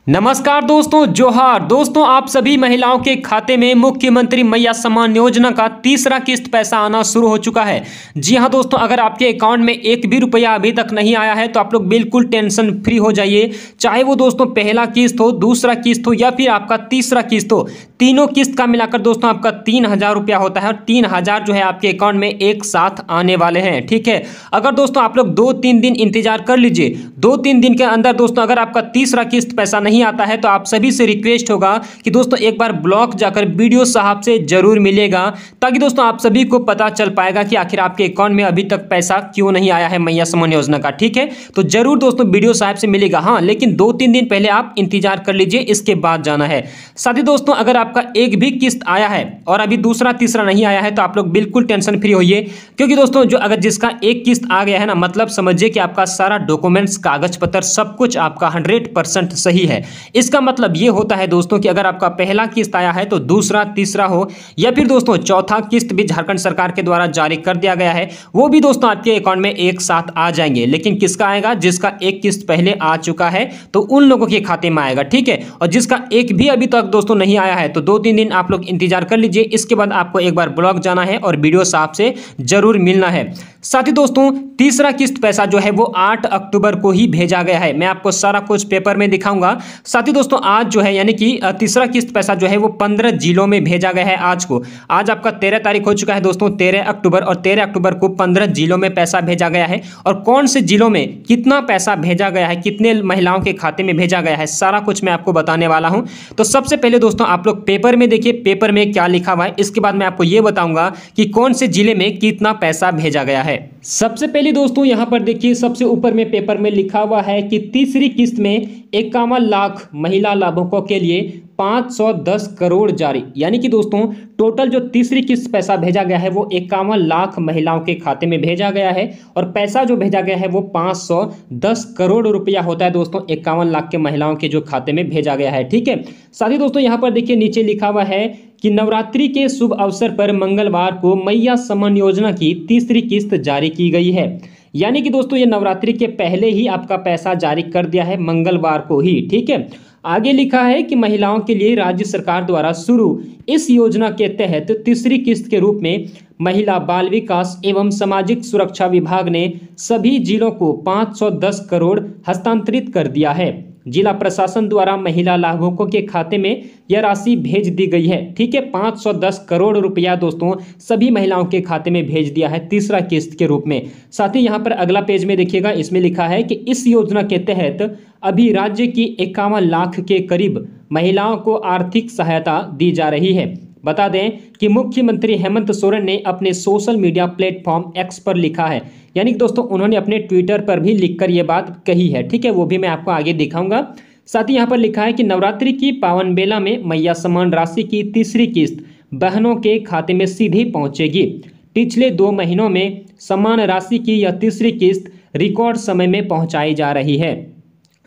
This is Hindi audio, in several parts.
नमस्कार दोस्तों, जोहार दोस्तों। आप सभी महिलाओं के खाते में मुख्यमंत्री मैया सम्मान योजना का तीसरा किस्त पैसा आना शुरू हो चुका है। जी हां दोस्तों, अगर आपके अकाउंट में एक भी रुपया अभी तक नहीं आया है तो आप लोग बिल्कुल टेंशन फ्री हो जाइए। चाहे वो दोस्तों पहला किस्त हो, दूसरा किस्त हो या फिर आपका तीसरा किस्त हो, तीनों किस्त का मिलाकर दोस्तों आपका 3,000 रुपया होता है और 3,000 जो है आपके अकाउंट में एक साथ आने वाले हैं। ठीक है, अगर दोस्तों आप लोग 2-3 दिन इंतजार कर लीजिए। 2-3 दिन के अंदर दोस्तों अगर आपका तीसरा किस्त पैसा नहीं आता है तो आप सभी से रिक्वेस्ट होगा कि दोस्तों एक बार ब्लॉक जाकर वीडियो साहब से जरूर मिलेगा, ताकि दोस्तों आप सभी को पता चल पाएगा कि आखिर आपके अकाउंट में अभी तक पैसा क्यों नहीं आया है मैया सम्मान योजना का। ठीक है, तो जरूर दोस्तों वीडियो साहब से मिलेगा। हाँ, लेकिन 2-3 दिन पहले आप इंतजार कर लीजिए, इसके बाद जाना है। साथ ही दोस्तों अगर आपका एक भी किस्त आया है और अभी दूसरा तीसरा नहीं आया है तो आप लोग बिल्कुल टेंशन फ्री होइए, क्योंकि दोस्तों जो अगर जिसका एक किस्त आ गया है ना, मतलब समझिए कि आपका सारा डॉक्यूमेंट्स, कागज पत्र सब कुछ आपका 100% सही है। इसका मतलब ये होता है दोस्तों कि अगर आपका पहला किस्त आया है तो दूसरा तीसरा हो या फिर दोस्तों चौथा किस्त भी झारखंड सरकार के द्वारा जारी कर दिया गया है, वो भी दोस्तों आपके अकाउंट में एक साथ आ जाएंगे। लेकिन किसका आएगा? जिसका एक किस्त पहले आ चुका है तो उन लोगों के खाते में आएगा। ठीक है, और जिसका एक भी अभी तक दोस्तों नहीं आया है तो 2-3 दिन आप लोग इंतजार कर लीजिए। इसके बाद आपको एक बार ब्लॉक जाना है और वीडियो साहब से जरूर मिलना है। साथ ही दोस्तों तीसरा किस्त पैसा जो है वो 8 अक्टूबर को ही भेजा गया है। मैं आपको सारा कुछ पेपर में दिखाऊंगा। साथ ही दोस्तों आज जो है यानी कि तीसरा किस्त पैसा जो है वो 15 जिलों में भेजा गया है। आज को आज आपका 13 तारीख हो चुका है दोस्तों, 13 अक्टूबर, और 13 अक्टूबर को 15 जिलों में पैसा भेजा गया है। और कौन से जिलों में कितना पैसा भेजा गया है, कितने महिलाओं के खाते में भेजा गया है, सारा कुछ मैं आपको बताने वाला हूं। तो सबसे पहले दोस्तों आप लोग पेपर में देखिए, पेपर में क्या लिखा हुआ है। इसके बाद मैं आपको यह बताऊंगा कि कौन से जिले में कितना पैसा भेजा गया है। सबसे पहले दोस्तों यहां पर देखिए, सबसे ऊपर में पेपर में लिखा हुआ है कि तीसरी किस्त में 51 लाख महिला लाभुकों के लिए 510 करोड़ जारी। यानी कि दोस्तों टोटल जो तीसरी किस्त पैसा भेजा गया है वो 51 लाख महिलाओं के खाते में भेजा गया है और पैसा जो भेजा गया है वो 510 करोड़ रुपया होता है दोस्तों 51 लाख के महिलाओं के जो खाते में भेजा गया है। ठीक है, साथ ही दोस्तों यहाँ पर देखिए नीचे लिखा हुआ है कि नवरात्रि के शुभ अवसर पर मंगलवार को मैया सम्मान योजना की तीसरी किस्त जारी की गई है। यानी कि दोस्तों ये नवरात्रि के पहले ही आपका पैसा जारी कर दिया है, मंगलवार को ही। ठीक है, आगे लिखा है कि महिलाओं के लिए राज्य सरकार द्वारा शुरू इस योजना के तहत तीसरी किस्त के रूप में महिला बाल विकास एवं सामाजिक सुरक्षा विभाग ने सभी जिलों को 510 करोड़ हस्तांतरित कर दिया है। जिला प्रशासन द्वारा महिला लाभुकों के खाते में यह राशि भेज दी गई है। ठीक है, 510 करोड़ रुपया दोस्तों सभी महिलाओं के खाते में भेज दिया है तीसरा किस्त के रूप में। साथ ही यहाँ पर अगला पेज में देखिएगा, इसमें लिखा है कि इस योजना के तहत अभी राज्य की 51 लाख के करीब महिलाओं को आर्थिक सहायता दी जा रही है। बता दें कि मुख्यमंत्री हेमंत सोरेन ने अपने सोशल मीडिया प्लेटफॉर्म एक्स पर लिखा है, यानी कि दोस्तों उन्होंने अपने ट्विटर पर भी लिखकर यह बात कही है। ठीक है, वो भी मैं आपको आगे दिखाऊंगा। साथ ही यहाँ पर लिखा है कि नवरात्रि की पावन बेला में मैया सम्मान राशि की तीसरी किस्त बहनों के खाते में सीधे पहुंचेगी। पिछले 2 महीनों में सम्मान राशि की यह तीसरी किस्त रिकॉर्ड समय में पहुंचाई जा रही है।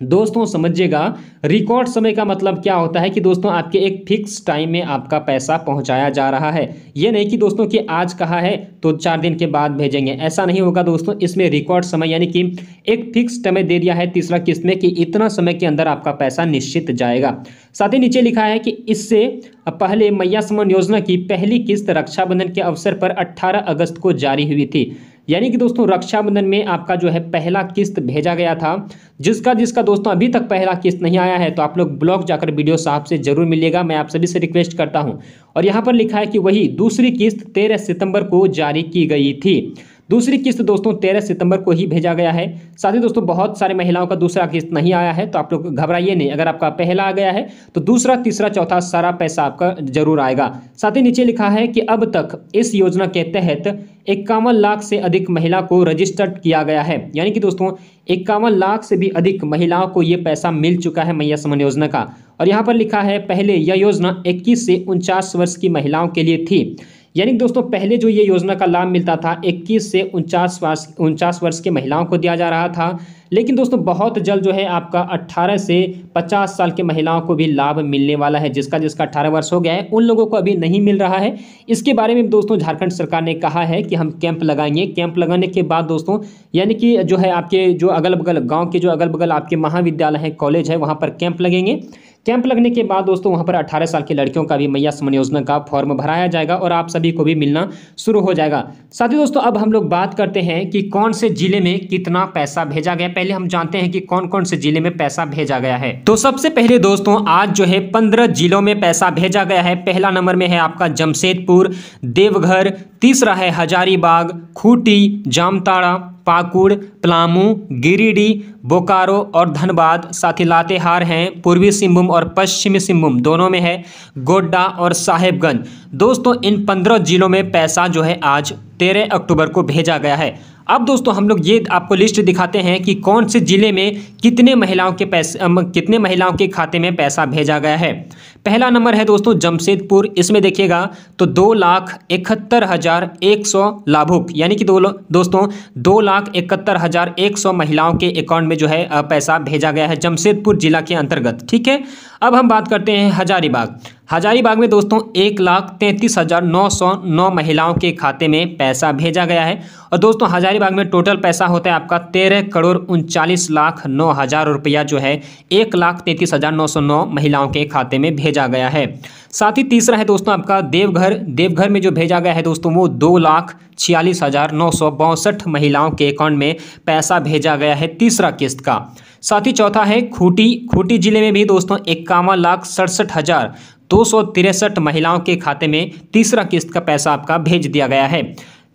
दोस्तों समझिएगा, रिकॉर्ड समय का मतलब क्या होता है कि दोस्तों आपके एक फिक्स टाइम में आपका पैसा पहुंचाया जा रहा है। ये नहीं कि दोस्तों कि आज कहा है तो 4 दिन के बाद भेजेंगे, ऐसा नहीं होगा दोस्तों। इसमें रिकॉर्ड समय यानी कि एक फिक्स समय दे दिया है तीसरा किस्त में कि इतना समय के अंदर आपका पैसा निश्चित जाएगा। साथ ही नीचे लिखा है कि इससे पहले मैया सम्मान योजना की पहली किस्त रक्षाबंधन के अवसर पर 18 अगस्त को जारी हुई थी। यानी कि दोस्तों रक्षाबंधन में आपका जो है पहला किस्त भेजा गया था। जिसका दोस्तों अभी तक पहला किस्त नहीं आया है तो आप लोग ब्लॉग जाकर वीडियो साहब से जरूर मिलिएगा, मैं आप सभी से रिक्वेस्ट करता हूं। और यहाँ पर लिखा है कि वही दूसरी किस्त 13 सितंबर को जारी की गई थी। दूसरी किस्त दोस्तों 13 सितंबर को ही भेजा गया है। साथ ही दोस्तों बहुत सारे महिलाओं का दूसरा किस्त नहीं आया है, तो आप लोग घबराइए नहीं। अगर आपका पहला आ गया है तो दूसरा तीसरा चौथा सारा पैसा आपका जरूर आएगा। साथ ही नीचे लिखा है कि अब तक इस योजना के तहत 51 लाख से अधिक महिला को रजिस्टर्ड किया गया है। यानी कि दोस्तों 51 लाख से भी अधिक महिलाओं को ये पैसा मिल चुका है मैया सम्मान योजना का। और यहाँ पर लिखा है पहले यह योजना 21 से 49 वर्ष की महिलाओं के लिए थी। यानी कि दोस्तों पहले जो ये योजना का लाभ मिलता था 21 से 49 वर्ष के महिलाओं को दिया जा रहा था। लेकिन दोस्तों बहुत जल्द जो है आपका 18 से 50 साल के महिलाओं को भी लाभ मिलने वाला है। जिसका जिसका 18 वर्ष हो गया है उन लोगों को अभी नहीं मिल रहा है। इसके बारे में दोस्तों झारखंड सरकार ने कहा है कि हम कैंप लगाएंगे। कैंप लगाने के बाद दोस्तों यानी कि जो है आपके जो अगल बगल गाँव के जो अगल बगल आपके महाविद्यालय है, कॉलेज है, वहाँ पर कैंप लगेंगे। कैंप लगने के बाद दोस्तों वहाँ पर 18 साल की लड़कियों का भी मैया सम्मान योजना का फॉर्म भराया जाएगा और आप सभी को भी मिलना शुरू हो जाएगा। साथ ही दोस्तों अब हम लोग बात करते हैं कि कौन से जिले में कितना पैसा भेजा गया। पहले हम जानते हैं कि कौन कौन से जिले में पैसा भेजा गया है। तो सबसे पहले दोस्तों आज जो है 15 जिलों में पैसा भेजा गया है। पहला नंबर में है आपका जमशेदपुर, देवघर, तीसरा है हजारीबाग, खूंटी, जामताड़ा, पाकुड़, पलामू, गिरिडीह, बोकारो और धनबाद। साथ ही लातेहार हैं, पूर्वी सिंहभूम और पश्चिमी सिंहभूम दोनों में है, गोड्डा और साहेबगंज। दोस्तों इन 15 जिलों में पैसा जो है आज 13 अक्टूबर को भेजा गया है। अब दोस्तों हम लोग ये आपको लिस्ट दिखाते हैं कि कौन से जिले में कितने महिलाओं के खाते में पैसा भेजा गया है। पहला नंबर है दोस्तों जमशेदपुर। इसमें देखिएगा तो 2,71,100 लाभुक यानी कि दोस्तों 2,71,100 महिलाओं के अकाउंट में जो है पैसा भेजा गया है जमशेदपुर जिला के अंतर्गत। ठीक है, अब हम बात करते हैं हजारीबाग। हजारीबाग में दोस्तों 1,33,909 महिलाओं के खाते में पैसा भेजा गया है। और दोस्तों हजारीबाग में टोटल पैसा होता है आपका 13,39,09,000 रुपया जो है 1,33,909 महिलाओं के खाते में भेजा गया है। साथ ही तीसरा है दोस्तों आपका देवघर। देवघर में जो भेजा गया है दोस्तों वो 2,46,962 महिलाओं के अकाउंट में पैसा भेजा गया है तीसरा किस्त का। साथ ही चौथा है खूंटी। खूंटी जिले में भी दोस्तों 51,67,263 महिलाओं के खाते में तीसरा किस्त का पैसा आपका भेज दिया गया है।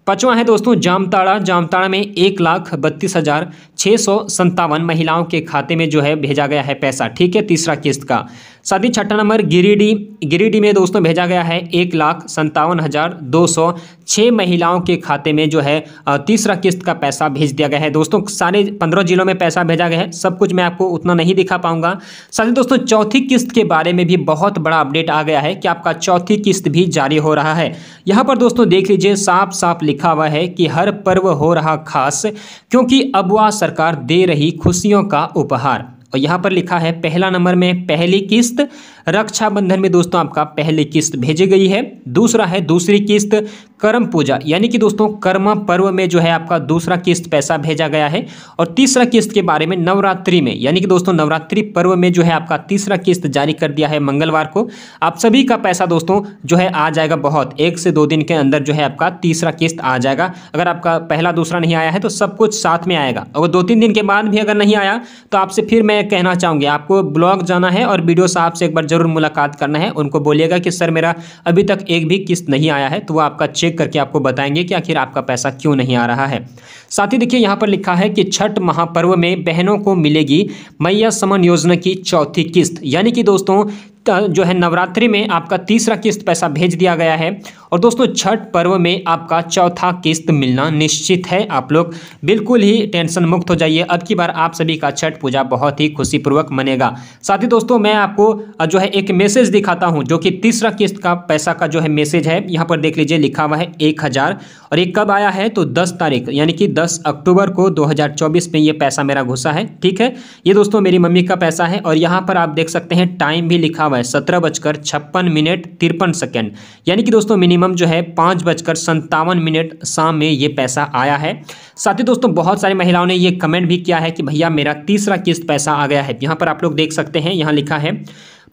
पांचवा है दोस्तों जामताड़ा। जामताड़ा में 1,32,657 महिलाओं के खाते में जो है भेजा गया है पैसा। ठीक है, तीसरा किस्त का। साथ ही छठा नंबर गिरिडीह। गिरिडीह में दोस्तों भेजा गया है 1,57,206 महिलाओं के खाते में जो है तीसरा किस्त का पैसा भेज दिया गया है। दोस्तों सारे 15 जिलों में पैसा भेजा गया है। सब कुछ मैं आपको उतना नहीं दिखा पाऊंगा। साथ ही दोस्तों चौथी किस्त के बारे में भी बहुत बड़ा अपडेट आ गया है कि आपका चौथी किस्त भी जारी हो रहा है। यहाँ पर दोस्तों देख लीजिए साफ साफ लिखा हुआ है कि हर पर्व हो रहा खास, क्योंकि अबुआ सरकार दे रही खुशियों का उपहार। और यहाँ पर लिखा है पहला नंबर में पहली किस्त रक्षाबंधन में दोस्तों आपका पहली किस्त भेजी गई है। दूसरा है दूसरी किस्त करम पूजा यानी कि दोस्तों कर्म पर्व में जो है आपका दूसरा किस्त पैसा भेजा गया है। और तीसरा किस्त के बारे में नवरात्रि में यानी कि दोस्तों नवरात्रि पर्व में जो है आपका तीसरा किस्त जारी कर दिया है मंगलवार को। आप सभी का पैसा दोस्तों जो है आ जाएगा बहुत 1 से 2 दिन के अंदर जो है आपका तीसरा किस्त आ जाएगा। अगर आपका पहला दूसरा नहीं आया है तो सब कुछ साथ में आएगा। और 2-3 दिन के बाद भी अगर नहीं आया तो आपसे फिर मैं कहना चाहूँगी आपको ब्लॉग जाना है और वीडियो साहब से एक बार जरूर मुलाकात करना है। उनको बोलिएगा कि सर मेरा अभी तक एक भी किस्त नहीं आया है, तो वो आपका चेक करके आपको बताएंगे कि आखिर आपका पैसा क्यों नहीं आ रहा है। साथ ही देखिए यहाँ पर लिखा है कि छठ महापर्व में बहनों को मिलेगी मैया सम्मान योजना की चौथी किस्त यानी कि दोस्तों जो है नवरात्रि में आपका तीसरा किस्त पैसा भेज दिया गया है। और दोस्तों छठ पर्व में आपका चौथा किस्त मिलना निश्चित है। आप लोग बिल्कुल ही टेंशन मुक्त हो जाइए। अब की बार आप सभी का छठ पूजा बहुत ही खुशीपूर्वक मनेगा। साथ ही दोस्तों मैं आपको जो है एक मैसेज दिखाता हूं जो कि तीसरा किस्त का पैसा का जो है मैसेज है। यहाँ पर देख लीजिए लिखा हुआ है 1000 और ये कब आया है तो 10 तारीख यानी कि 10 अक्टूबर को 2024 में ये पैसा मेरा घुसा है। ठीक है, ये दोस्तों मेरी मम्मी का पैसा है। और यहाँ पर आप देख सकते हैं टाइम भी लिखा हुआ है 17:56 यानी कि दोस्तों मिनिमम जो है 5:57 शाम में ये पैसा आया है। साथ ही दोस्तों बहुत सारी महिलाओं ने ये कमेंट भी किया है कि भैया मेरा तीसरा किस्त पैसा आ गया है। यहाँ पर आप लोग देख सकते हैं, यहाँ लिखा है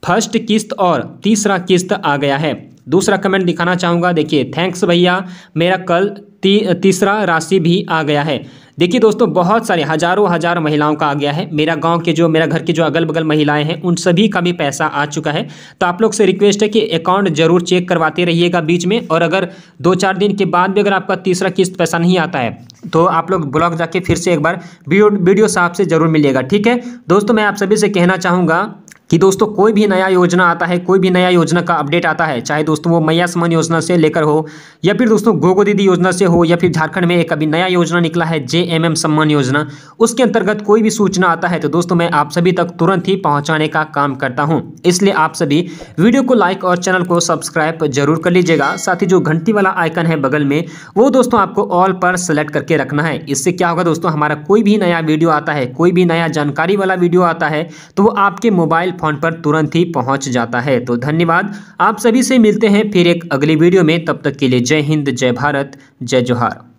फर्स्ट किस्त और तीसरा किस्त आ गया है। दूसरा कमेंट दिखाना चाहूँगा, देखिए थैंक्स भैया मेरा कल तीसरा राशि भी आ गया है। देखिए दोस्तों बहुत सारे हजार महिलाओं का आ गया है। मेरा गांव के जो मेरा घर के जो अगल बगल महिलाएं हैं उन सभी का भी पैसा आ चुका है। तो आप लोग से रिक्वेस्ट है कि अकाउंट जरूर चेक करवाते रहिएगा बीच में। और अगर 2-4 दिन के बाद भी अगर आपका तीसरा किस्त पैसा नहीं आता है तो आप लोग ब्लॉग जाके फिर से एक बार वीडियो साहब से जरूर मिलिएगा। ठीक है दोस्तों, मैं आप सभी से कहना चाहूँगा कि दोस्तों कोई भी नया योजना आता है, कोई भी नया योजना का अपडेट आता है, चाहे दोस्तों वो मैया सम्मान योजना से लेकर हो या फिर दोस्तों गोगो दीदी योजना से हो या फिर झारखंड में एक अभी नया योजना निकला है JMM सम्मान योजना, उसके अंतर्गत कोई भी सूचना आता है तो दोस्तों मैं आप सभी तक तुरंत ही पहुंचाने का काम करता हूं। इसलिए आप सभी वीडियो को लाइक और चैनल को सब्सक्राइब जरूर कर लीजिएगा। साथ ही जो घंटी वाला आइकन है बगल में, वो दोस्तों आपको ऑल पर सेलेक्ट करके रखना है। इससे क्या होगा दोस्तों, हमारा कोई भी नया वीडियो आता है, कोई भी नया जानकारी वाला वीडियो आता है तो वो आपके मोबाइल फोन पर तुरंत ही पहुंच जाता है। तो धन्यवाद, आप सभी से मिलते हैं फिर एक अगली वीडियो में। तब तक के लिए जय हिंद, जय भारत, जय जोहार।